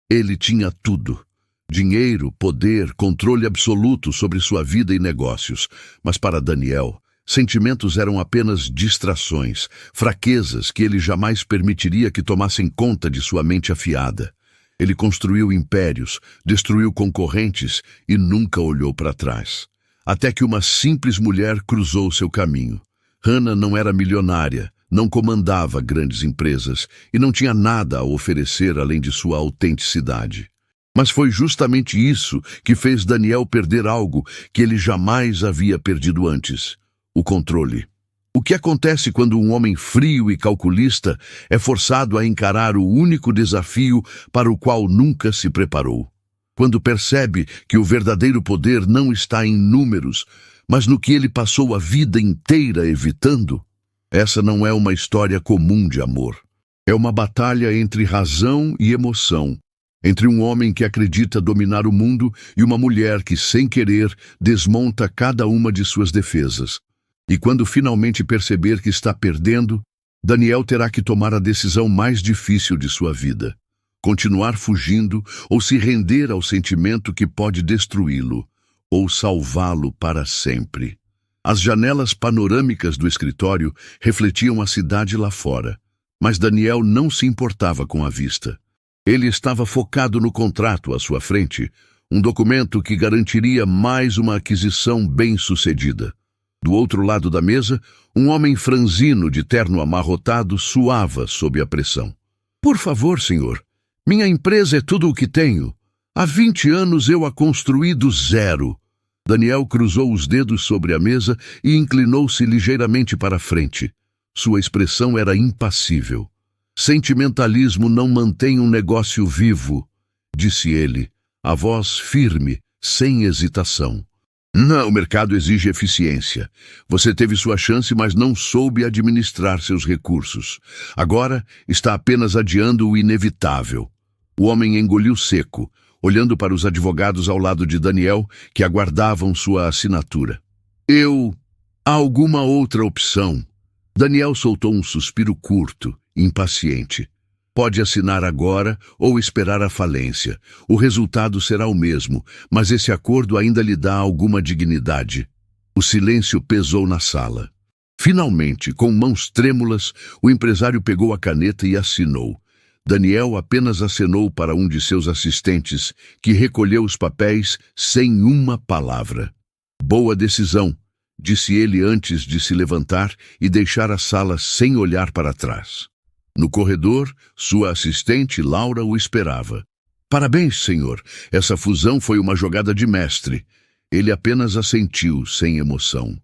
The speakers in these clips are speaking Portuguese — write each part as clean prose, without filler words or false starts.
Ele tinha tudo: dinheiro, poder, controle absoluto sobre sua vida e negócios. Mas para Daniel, sentimentos eram apenas distrações, fraquezas que ele jamais permitiria que tomassem conta de sua mente afiada. Ele construiu impérios, destruiu concorrentes e nunca olhou para trás. Até que uma simples mulher cruzou seu caminho. Hannah não era milionária, não comandava grandes empresas e não tinha nada a oferecer além de sua autenticidade. Mas foi justamente isso que fez Daniel perder algo que ele jamais havia perdido antes: o controle. O que acontece quando um homem frio e calculista é forçado a encarar o único desafio para o qual nunca se preparou? Quando percebe que o verdadeiro poder não está em números, mas no que ele passou a vida inteira evitando? Essa não é uma história comum de amor. É uma batalha entre razão e emoção, entre um homem que acredita dominar o mundo e uma mulher que, sem querer, desmonta cada uma de suas defesas. E quando finalmente perceber que está perdendo, Daniel terá que tomar a decisão mais difícil de sua vida: continuar fugindo ou se render ao sentimento que pode destruí-lo, ou salvá-lo para sempre. As janelas panorâmicas do escritório refletiam a cidade lá fora, mas Daniel não se importava com a vista. Ele estava focado no contrato à sua frente, um documento que garantiria mais uma aquisição bem-sucedida. Do outro lado da mesa, um homem franzino de terno amarrotado suava sob a pressão. "Por favor, senhor, minha empresa é tudo o que tenho. Há 20 anos eu a construí do zero." Daniel cruzou os dedos sobre a mesa e inclinou-se ligeiramente para a frente. Sua expressão era impassível. "Sentimentalismo não mantém um negócio vivo", disse ele, a voz firme, sem hesitação. "Não, o mercado exige eficiência. Você teve sua chance, mas não soube administrar seus recursos. Agora está apenas adiando o inevitável." O homem engoliu seco, olhando para os advogados ao lado de Daniel, que aguardavam sua assinatura. Há alguma outra opção?" Daniel soltou um suspiro curto, impaciente. "Pode assinar agora ou esperar a falência. O resultado será o mesmo, mas esse acordo ainda lhe dá alguma dignidade." O silêncio pesou na sala. Finalmente, com mãos trêmulas, o empresário pegou a caneta e assinou. Daniel apenas acenou para um de seus assistentes, que recolheu os papéis sem uma palavra. "Boa decisão", disse ele antes de se levantar e deixar a sala sem olhar para trás. No corredor, sua assistente Laura o esperava. "Parabéns, senhor. Essa fusão foi uma jogada de mestre." Ele apenas assentiu, sem emoção.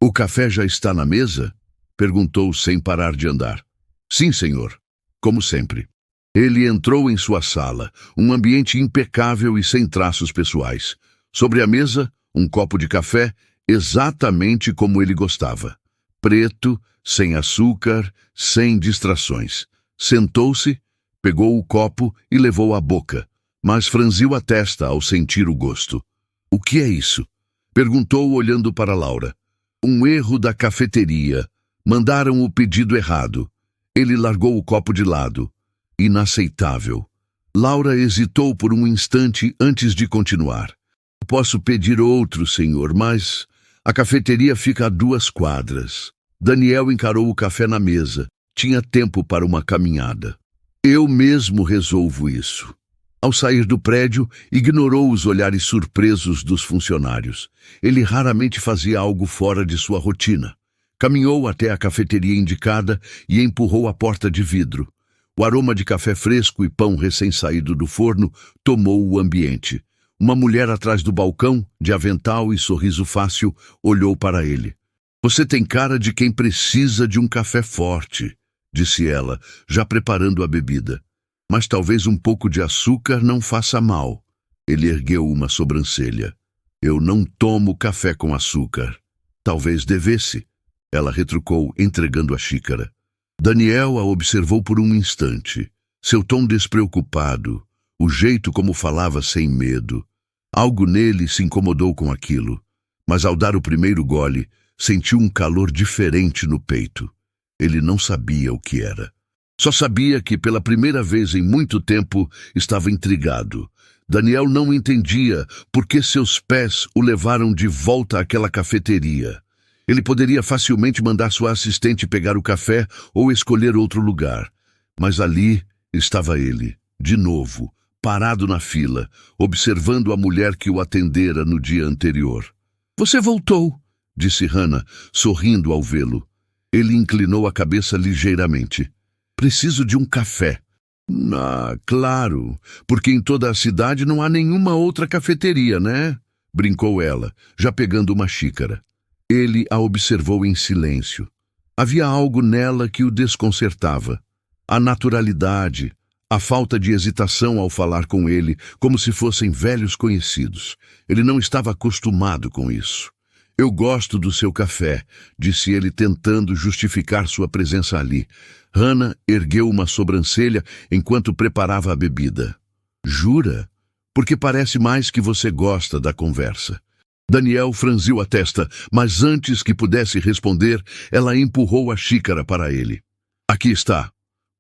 "O café já está na mesa?" perguntou sem parar de andar. "Sim, senhor. Como sempre." Ele entrou em sua sala, um ambiente impecável e sem traços pessoais. Sobre a mesa, um copo de café, exatamente como ele gostava. Preto, sem açúcar, sem distrações. Sentou-se, pegou o copo e levou à boca, mas franziu a testa ao sentir o gosto. "O que é isso?" perguntou olhando para Laura. "Um erro da cafeteria. Mandaram o pedido errado." Ele largou o copo de lado. Inaceitável. Laura hesitou por um instante antes de continuar. "Posso pedir outro, senhor, mas a cafeteria fica a 2 quadras." Daniel encarou o café na mesa. Tinha tempo para uma caminhada. "Eu mesmo resolvo isso." Ao sair do prédio, ignorou os olhares surpresos dos funcionários. Ele raramente fazia algo fora de sua rotina. Caminhou até a cafeteria indicada e empurrou a porta de vidro. O aroma de café fresco e pão recém-saído do forno tomou o ambiente. Uma mulher atrás do balcão, de avental e sorriso fácil, olhou para ele. "Você tem cara de quem precisa de um café forte", disse ela, já preparando a bebida. "Mas talvez um pouco de açúcar não faça mal." Ele ergueu uma sobrancelha. "Eu não tomo café com açúcar." "Talvez devesse." Ela retrucou, entregando a xícara. Daniel a observou por um instante. Seu tom despreocupado, o jeito como falava sem medo. Algo nele se incomodou com aquilo, mas ao dar o primeiro gole, sentiu um calor diferente no peito. Ele não sabia o que era. Só sabia que, pela primeira vez em muito tempo, estava intrigado. Daniel não entendia por que seus pés o levaram de volta àquela cafeteria. Ele poderia facilmente mandar sua assistente pegar o café ou escolher outro lugar. Mas ali estava ele, de novo, parado na fila, observando a mulher que o atendera no dia anterior. "Você voltou", disse Hannah, sorrindo ao vê-lo. Ele inclinou a cabeça ligeiramente. "Preciso de um café." "Ah, claro, porque em toda a cidade não há nenhuma outra cafeteria, né?" brincou ela, já pegando uma xícara. Ele a observou em silêncio. Havia algo nela que o desconcertava. A naturalidade, a falta de hesitação ao falar com ele, como se fossem velhos conhecidos. Ele não estava acostumado com isso. "Eu gosto do seu café", disse ele, tentando justificar sua presença ali. Hannah ergueu uma sobrancelha enquanto preparava a bebida. "Jura? Porque parece mais que você gosta da conversa." Daniel franziu a testa, mas antes que pudesse responder, ela empurrou a xícara para ele. "Aqui está.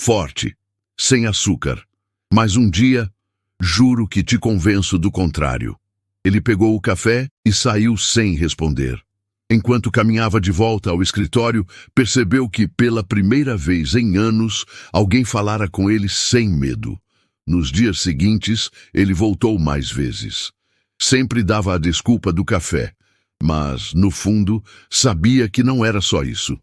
Forte. Sem açúcar. Mas um dia, juro que te convenço do contrário." Ele pegou o café e saiu sem responder. Enquanto caminhava de volta ao escritório, percebeu que, pela primeira vez em anos, alguém falara com ele sem medo. Nos dias seguintes, ele voltou mais vezes. Sempre dava a desculpa do café, mas, no fundo, sabia que não era só isso.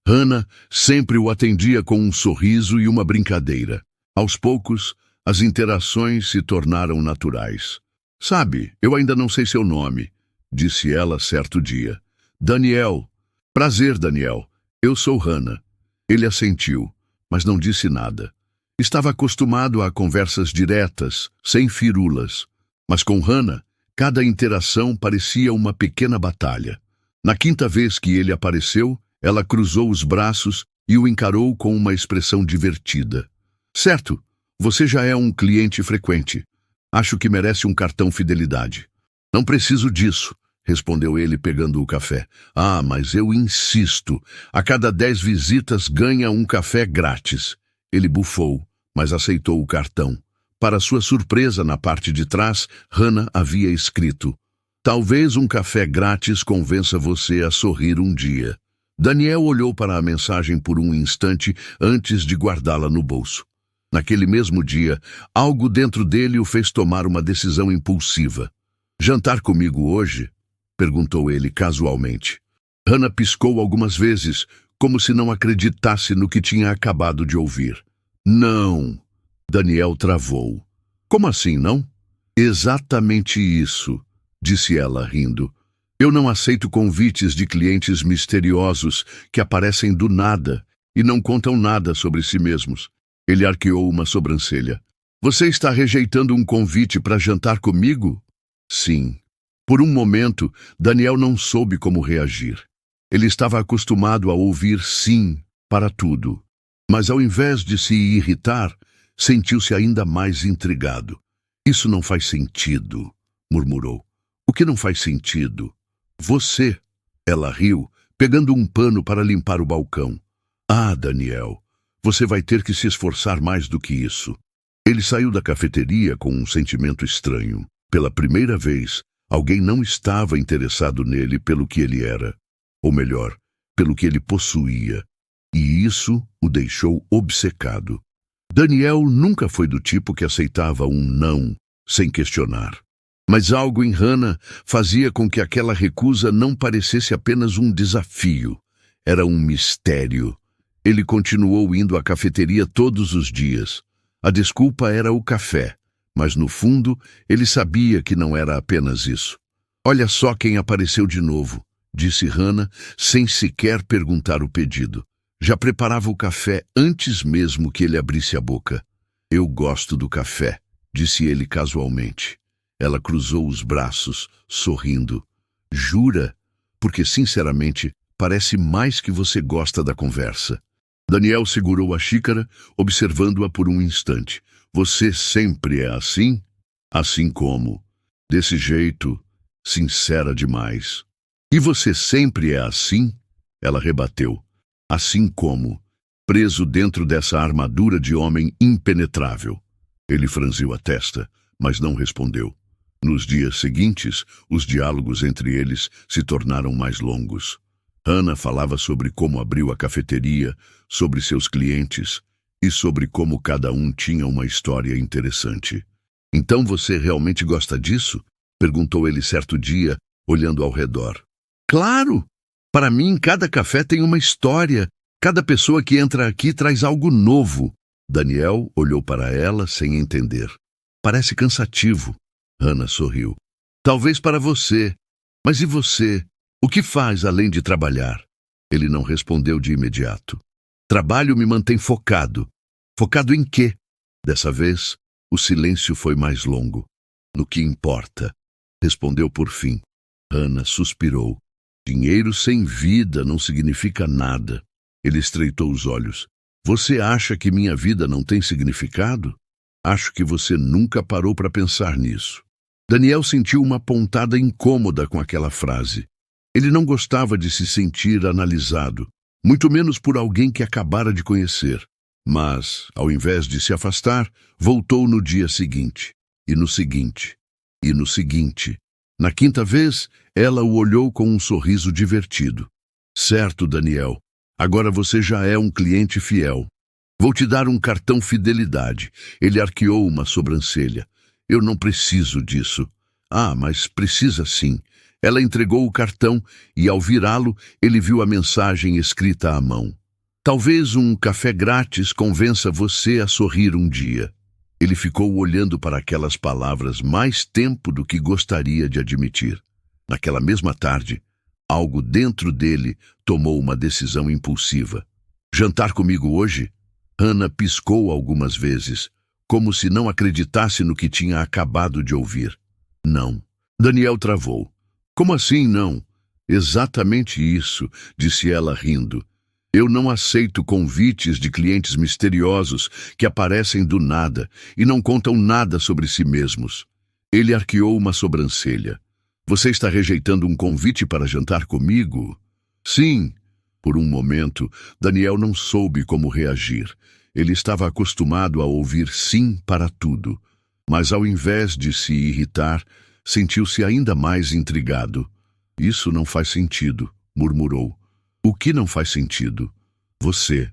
Hannah sempre o atendia com um sorriso e uma brincadeira. Aos poucos, as interações se tornaram naturais. "Sabe, eu ainda não sei seu nome", disse ela certo dia. "Daniel." "Prazer, Daniel. Eu sou Hannah." Ele assentiu, mas não disse nada. Estava acostumado a conversas diretas, sem firulas. Mas com Hannah, cada interação parecia uma pequena batalha. Na quinta vez que ele apareceu, ela cruzou os braços e o encarou com uma expressão divertida. "Certo, você já é um cliente frequente. Acho que merece um cartão fidelidade." "Não preciso disso", respondeu ele pegando o café. "Ah, mas eu insisto. A cada 10 visitas ganha um café grátis." Ele bufou, mas aceitou o cartão. Para sua surpresa, na parte de trás, Hannah havia escrito: "Talvez um café grátis convença você a sorrir um dia." Daniel olhou para a mensagem por um instante antes de guardá-la no bolso. Naquele mesmo dia, algo dentro dele o fez tomar uma decisão impulsiva. "Jantar comigo hoje?" perguntou ele casualmente. Hannah piscou algumas vezes, como se não acreditasse no que tinha acabado de ouvir. "Não." Daniel travou. "Como assim, não?" "Exatamente isso", disse ela, rindo. "Eu não aceito convites de clientes misteriosos que aparecem do nada e não contam nada sobre si mesmos." Ele arqueou uma sobrancelha. "Você está rejeitando um convite para jantar comigo?" "Sim." Por um momento, Daniel não soube como reagir. Ele estava acostumado a ouvir sim para tudo. Mas ao invés de se irritar, sentiu-se ainda mais intrigado. "Isso não faz sentido", murmurou. "O que não faz sentido?" "Você." Ela riu, pegando um pano para limpar o balcão. "Ah, Daniel, você vai ter que se esforçar mais do que isso." Ele saiu da cafeteria com um sentimento estranho. Pela primeira vez, alguém não estava interessado nele pelo que ele era. Ou melhor, pelo que ele possuía. E isso o deixou obcecado. Daniel nunca foi do tipo que aceitava um não sem questionar. Mas algo em Hannah fazia com que aquela recusa não parecesse apenas um desafio. Era um mistério. Ele continuou indo à cafeteria todos os dias. A desculpa era o café, mas no fundo ele sabia que não era apenas isso. "Olha só quem apareceu de novo", disse Hannah, sem sequer perguntar o pedido. Já preparava o café antes mesmo que ele abrisse a boca. "Eu gosto do café", disse ele casualmente. Ela cruzou os braços, sorrindo. "Jura? Porque, sinceramente, parece mais que você gosta da conversa." Daniel segurou a xícara, observando-a por um instante. "Você sempre é assim?" "Assim como. Desse jeito, sincera demais." "E você sempre é assim?" Ela rebateu. "Assim como." preso dentro dessa armadura de homem impenetrável. Ele franziu a testa, mas não respondeu. Nos dias seguintes, os diálogos entre eles se tornaram mais longos. Hannah falava sobre como abriu a cafeteria, sobre seus clientes e sobre como cada um tinha uma história interessante. "Então você realmente gosta disso?" perguntou ele certo dia, olhando ao redor. "Claro! Para mim, cada café tem uma história. Cada pessoa que entra aqui traz algo novo." Daniel olhou para ela sem entender. "Parece cansativo." Hannah sorriu. "Talvez para você. Mas e você? O que faz além de trabalhar?" Ele não respondeu de imediato. "Trabalho me mantém focado." "Focado em quê?" Dessa vez, o silêncio foi mais longo. "No que importa," respondeu por fim. Hannah suspirou. "Dinheiro sem vida não significa nada." Ele estreitou os olhos. "Você acha que minha vida não tem significado? Acho que você nunca parou para pensar nisso." Daniel sentiu uma pontada incômoda com aquela frase. Ele não gostava de se sentir analisado, muito menos por alguém que acabara de conhecer. Mas, ao invés de se afastar, voltou no dia seguinte, e no seguinte, e no seguinte. Na quinta vez, ela o olhou com um sorriso divertido. "Certo, Daniel. Agora você já é um cliente fiel. Vou te dar um cartão fidelidade." Ele arqueou uma sobrancelha. "Eu não preciso disso." "Ah, mas precisa sim." Ela entregou o cartão e, ao virá-lo, ele viu a mensagem escrita à mão. "Talvez um café grátis convença você a sorrir um dia." Ele ficou olhando para aquelas palavras mais tempo do que gostaria de admitir. Naquela mesma tarde, algo dentro dele tomou uma decisão impulsiva. "Jantar comigo hoje?" Hannah piscou algumas vezes, como se não acreditasse no que tinha acabado de ouvir. "Não." Daniel travou. "Como assim não?" "Exatamente isso," disse ela rindo. "Eu não aceito convites de clientes misteriosos que aparecem do nada e não contam nada sobre si mesmos." Ele arqueou uma sobrancelha. "Você está rejeitando um convite para jantar comigo?" "Sim." Por um momento, Daniel não soube como reagir. Ele estava acostumado a ouvir sim para tudo. Mas ao invés de se irritar, sentiu-se ainda mais intrigado. "Isso não faz sentido," murmurou. "O que não faz sentido?" "Você."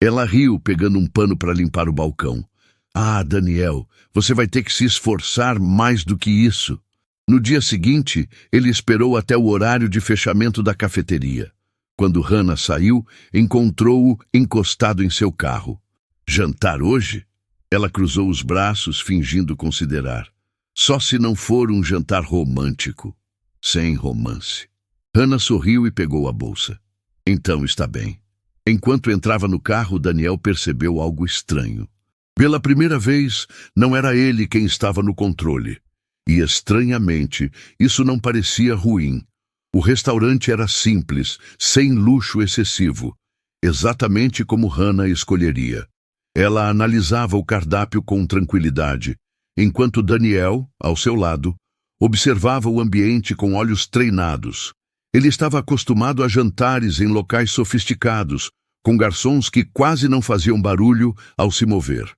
Ela riu, pegando um pano para limpar o balcão. "Ah, Daniel, você vai ter que se esforçar mais do que isso." No dia seguinte, ele esperou até o horário de fechamento da cafeteria. Quando Hannah saiu, encontrou-o encostado em seu carro. "Jantar hoje?" Ela cruzou os braços, fingindo considerar. "Só se não for um jantar romântico." "Sem romance." Hannah sorriu e pegou a bolsa. "Então está bem." Enquanto entrava no carro, Daniel percebeu algo estranho. Pela primeira vez, não era ele quem estava no controle. E, estranhamente, isso não parecia ruim. O restaurante era simples, sem luxo excessivo, exatamente como Hannah escolheria. Ela analisava o cardápio com tranquilidade, enquanto Daniel, ao seu lado, observava o ambiente com olhos treinados. Ele estava acostumado a jantares em locais sofisticados, com garçons que quase não faziam barulho ao se mover.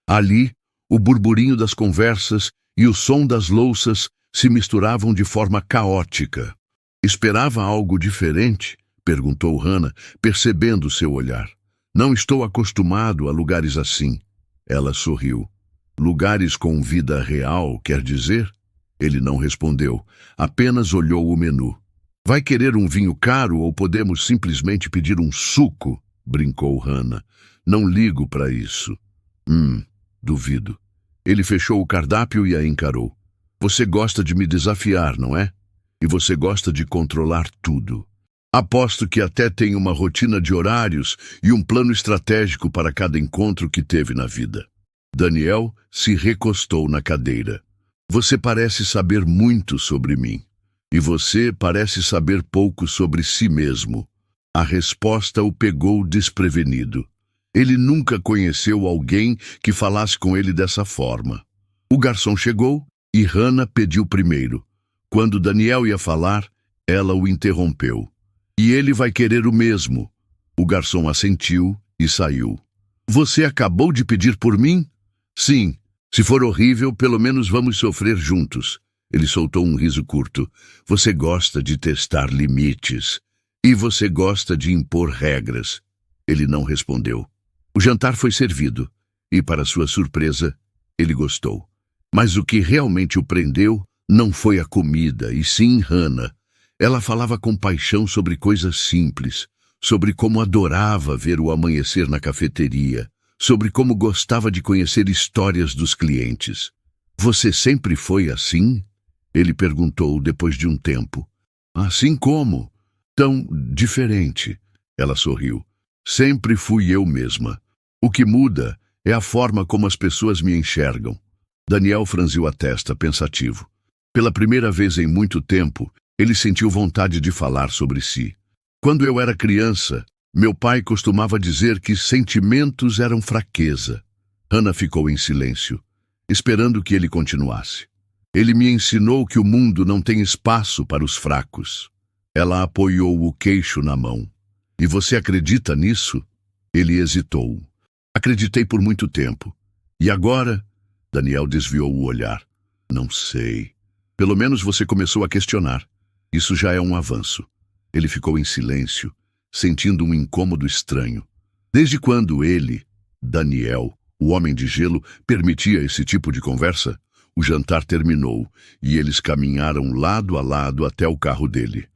Ali, o burburinho das conversas e o som das louças se misturavam de forma caótica. "Esperava algo diferente?" perguntou Hannah, percebendo seu olhar. "Não estou acostumado a lugares assim." Ela sorriu. "Lugares com vida real, quer dizer?" Ele não respondeu, apenas olhou o menu. "Vai querer um vinho caro ou podemos simplesmente pedir um suco?" brincou Hannah. "Não ligo para isso." Duvido." Ele fechou o cardápio e a encarou. "Você gosta de me desafiar, não é? E você gosta de controlar tudo. Aposto que até tem uma rotina de horários e um plano estratégico para cada encontro que teve na vida." Daniel se recostou na cadeira. "Você parece saber muito sobre mim. E você parece saber pouco sobre si mesmo." A resposta o pegou desprevenido. Ele nunca conheceu alguém que falasse com ele dessa forma. O garçom chegou e Hannah pediu primeiro. Quando Daniel ia falar, ela o interrompeu. "E ele vai querer o mesmo." O garçom assentiu e saiu. Você acabou de pedir por mim? Sim. Se for horrível, pelo menos vamos sofrer juntos. Ele soltou um riso curto. Você gosta de testar limites. E você gosta de impor regras. Ele não respondeu. O jantar foi servido. E, para sua surpresa, ele gostou. Mas o que realmente o prendeu não foi a comida, e sim Hannah. Ela falava com paixão sobre coisas simples, sobre como adorava ver o amanhecer na cafeteria, sobre como gostava de conhecer histórias dos clientes. Você sempre foi assim? Ele perguntou depois de um tempo. Assim como? Tão diferente. Ela sorriu. Sempre fui eu mesma. O que muda é a forma como as pessoas me enxergam. Daniel franziu a testa, pensativo. Pela primeira vez em muito tempo, ele sentiu vontade de falar sobre si. Quando eu era criança, meu pai costumava dizer que sentimentos eram fraqueza. Hannah ficou em silêncio, esperando que ele continuasse. Ele me ensinou que o mundo não tem espaço para os fracos. Ela apoiou o queixo na mão. E você acredita nisso? Ele hesitou. Acreditei por muito tempo. E agora? Daniel desviou o olhar. Não sei. Pelo menos você começou a questionar. Isso já é um avanço. Ele ficou em silêncio, sentindo um incômodo estranho. Desde quando ele, Daniel, o homem de gelo, permitia esse tipo de conversa? O jantar terminou e eles caminharam lado a lado até o carro dele.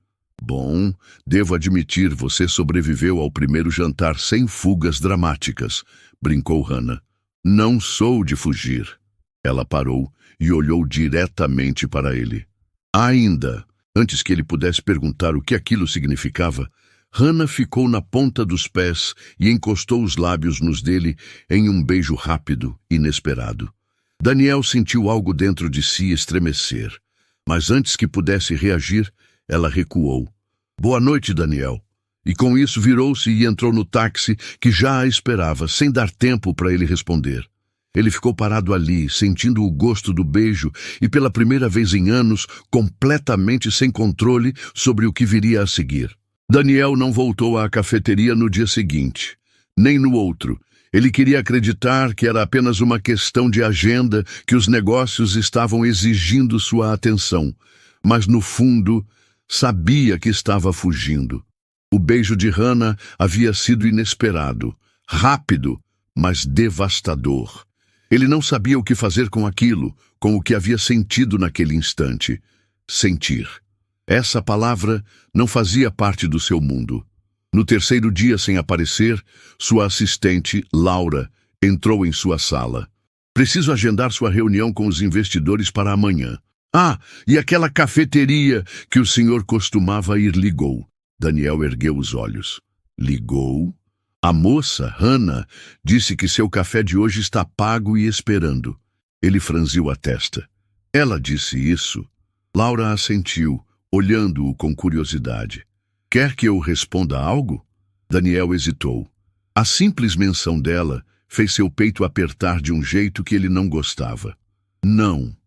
Bom, devo admitir, você sobreviveu ao primeiro jantar sem fugas dramáticas, brincou Hannah. Não sou de fugir. Ela parou e olhou diretamente para ele. Ainda, antes que ele pudesse perguntar o que aquilo significava, Hannah ficou na ponta dos pés e encostou os lábios nos dele em um beijo rápido, inesperado. Daniel sentiu algo dentro de si estremecer, mas antes que pudesse reagir, ela recuou. Boa noite, Daniel. E com isso virou-se e entrou no táxi que já a esperava, sem dar tempo para ele responder. Ele ficou parado ali, sentindo o gosto do beijo e, pela primeira vez em anos, completamente sem controle sobre o que viria a seguir. Daniel não voltou à cafeteria no dia seguinte, nem no outro. Ele queria acreditar que era apenas uma questão de agenda, que os negócios estavam exigindo sua atenção, mas no fundo sabia que estava fugindo. O beijo de Hannah havia sido inesperado, rápido, mas devastador. Ele não sabia o que fazer com aquilo, com o que havia sentido naquele instante. Sentir. Essa palavra não fazia parte do seu mundo. No terceiro dia sem aparecer, sua assistente, Laura, entrou em sua sala. Preciso agendar sua reunião com os investidores para amanhã. Ah, e aquela cafeteria que o senhor costumava ir ligou. Daniel ergueu os olhos. Ligou? A moça, Hannah, disse que seu café de hoje está pago e esperando. Ele franziu a testa. Ela disse isso? Laura assentiu, olhando-o com curiosidade. Quer que eu responda algo? Daniel hesitou. A simples menção dela fez seu peito apertar de um jeito que ele não gostava. Não.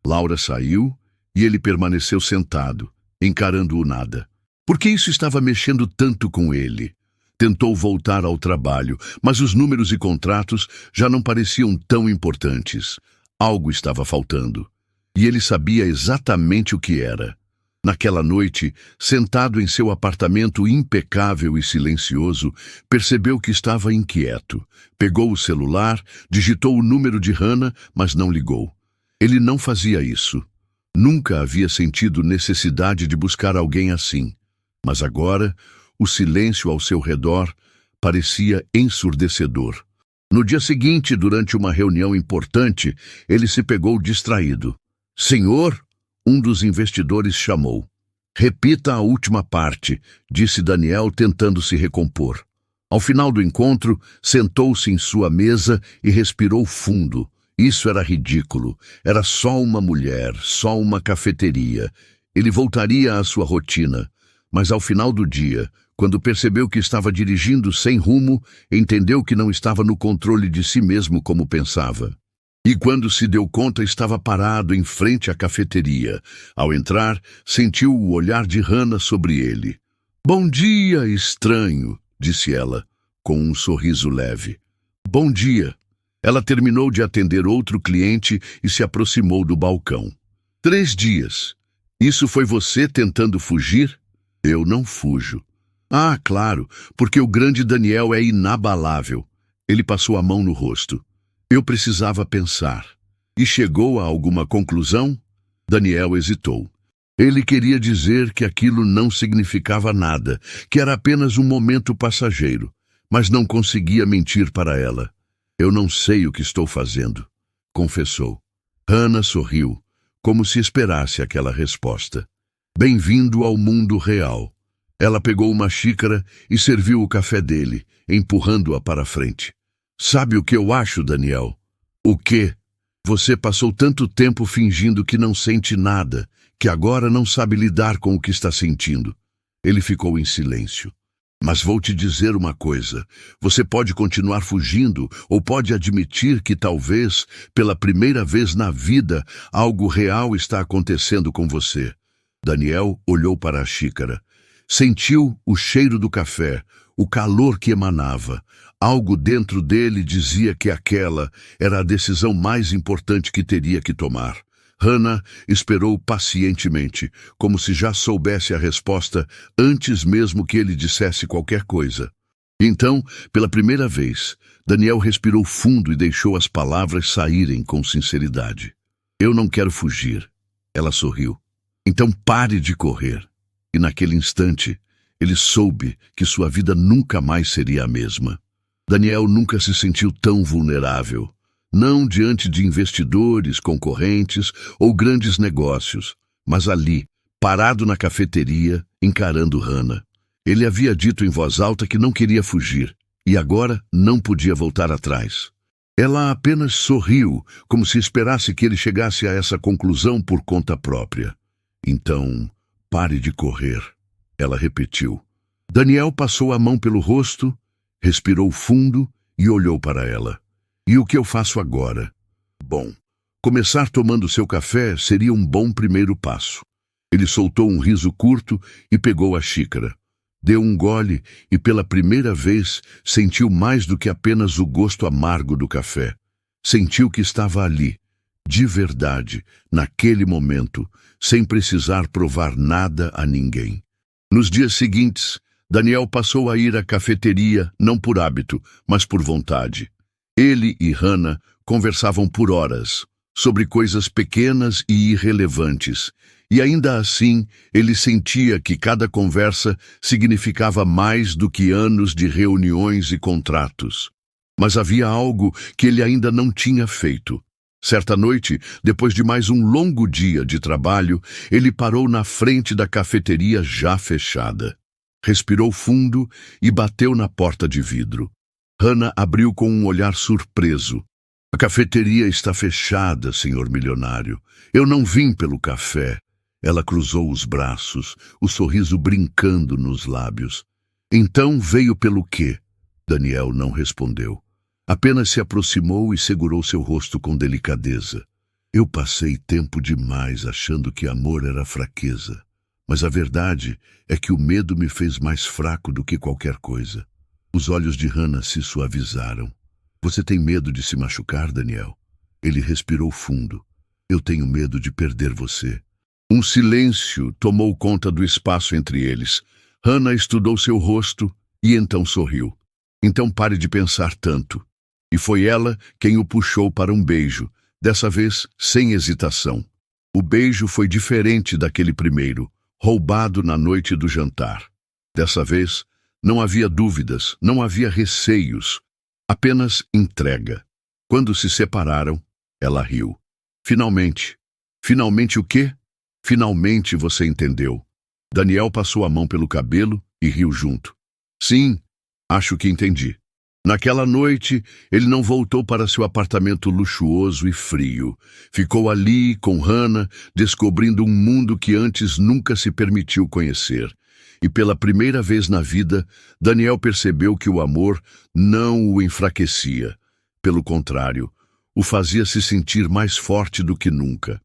Laura saiu e ele permaneceu sentado, encarando o nada. Por que isso estava mexendo tanto com ele? Tentou voltar ao trabalho, mas os números e contratos já não pareciam tão importantes. Algo estava faltando. E ele sabia exatamente o que era. Naquela noite, sentado em seu apartamento impecável e silencioso, percebeu que estava inquieto. Pegou o celular, digitou o número de Hannah, mas não ligou. Ele não fazia isso. Nunca havia sentido necessidade de buscar alguém assim. Mas agora, o silêncio ao seu redor parecia ensurdecedor. No dia seguinte, durante uma reunião importante, ele se pegou distraído. Senhor? Um dos investidores chamou. Repita a última parte, disse Daniel, tentando se recompor. Ao final do encontro, sentou-se em sua mesa e respirou fundo. Isso era ridículo. Era só uma mulher, só uma cafeteria. Ele voltaria à sua rotina. Mas ao final do dia, quando percebeu que estava dirigindo sem rumo, entendeu que não estava no controle de si mesmo como pensava. E quando se deu conta, estava parado em frente à cafeteria. Ao entrar, sentiu o olhar de Hannah sobre ele. Bom dia, estranho, disse ela. com um sorriso leve. Bom dia. Ela terminou de atender outro cliente e se aproximou do balcão. 3 dias. Isso foi você tentando fugir? Eu não fujo. Ah, claro, porque o grande Daniel é inabalável. Ele passou a mão no rosto. Eu precisava pensar. E chegou a alguma conclusão? Daniel hesitou. Ele queria dizer que aquilo não significava nada, que era apenas um momento passageiro, mas não conseguia mentir para ela. Eu não sei o que estou fazendo, confessou. Hannah sorriu, como se esperasse aquela resposta. Bem-vindo ao mundo real. Ela pegou uma xícara e serviu o café dele, empurrando-a para a frente. Sabe o que eu acho, Daniel? O quê? Você passou tanto tempo fingindo que não sente nada, que agora não sabe lidar com o que está sentindo. Ele ficou em silêncio. Mas vou te dizer uma coisa. Você pode continuar fugindo ou pode admitir que talvez, pela primeira vez na vida, algo real está acontecendo com você. Daniel olhou para a xícara. Sentiu o cheiro do café, o calor que emanava. Algo dentro dele dizia que aquela era a decisão mais importante que teria que tomar. Hannah esperou pacientemente, como se já soubesse a resposta antes mesmo que ele dissesse qualquer coisa. Então, pela primeira vez, Daniel respirou fundo e deixou as palavras saírem com sinceridade. Eu não quero fugir. Ela sorriu. Então pare de correr. E naquele instante, ele soube que sua vida nunca mais seria a mesma. Daniel nunca se sentiu tão vulnerável. Não diante de investidores, concorrentes ou grandes negócios, mas ali, parado na cafeteria, encarando Hannah. Ele havia dito em voz alta que não queria fugir, e agora não podia voltar atrás. Ela apenas sorriu, como se esperasse que ele chegasse a essa conclusão por conta própria. Então, pare de correr, ela repetiu. Daniel passou a mão pelo rosto, respirou fundo e olhou para ela. E o que eu faço agora? Bom, começar tomando seu café seria um bom primeiro passo. Ele soltou um riso curto e pegou a xícara. Deu um gole e pela primeira vez sentiu mais do que apenas o gosto amargo do café. Sentiu que estava ali, de verdade, naquele momento, sem precisar provar nada a ninguém. Nos dias seguintes, Daniel passou a ir à cafeteria não por hábito, mas por vontade. Ele e Hannah conversavam por horas, sobre coisas pequenas e irrelevantes, e ainda assim ele sentia que cada conversa significava mais do que anos de reuniões e contratos. Mas havia algo que ele ainda não tinha feito. Certa noite, depois de mais um longo dia de trabalho, ele parou na frente da cafeteria já fechada. Respirou fundo e bateu na porta de vidro. Hannah abriu com um olhar surpreso. A cafeteria está fechada, senhor milionário. Eu não vim pelo café. Ela cruzou os braços, o sorriso brincando nos lábios. Então veio pelo quê? Daniel não respondeu. Apenas se aproximou e segurou seu rosto com delicadeza. Eu passei tempo demais achando que amor era fraqueza. Mas a verdade é que o medo me fez mais fraco do que qualquer coisa. Os olhos de Hannah se suavizaram. Você tem medo de se machucar, Daniel? Ele respirou fundo. Eu tenho medo de perder você. Um silêncio tomou conta do espaço entre eles. Hannah estudou seu rosto e então sorriu. Então pare de pensar tanto. E foi ela quem o puxou para um beijo, dessa vez sem hesitação. O beijo foi diferente daquele primeiro, roubado na noite do jantar. Dessa vez, não havia dúvidas, não havia receios, apenas entrega. Quando se separaram, ela riu. Finalmente. Finalmente o quê? Finalmente você entendeu. Daniel passou a mão pelo cabelo e riu junto. Sim, acho que entendi. Naquela noite, ele não voltou para seu apartamento luxuoso e frio. Ficou ali com Hannah, descobrindo um mundo que antes nunca se permitiu conhecer. E pela primeira vez na vida, Daniel percebeu que o amor não o enfraquecia. Pelo contrário, o fazia se sentir mais forte do que nunca.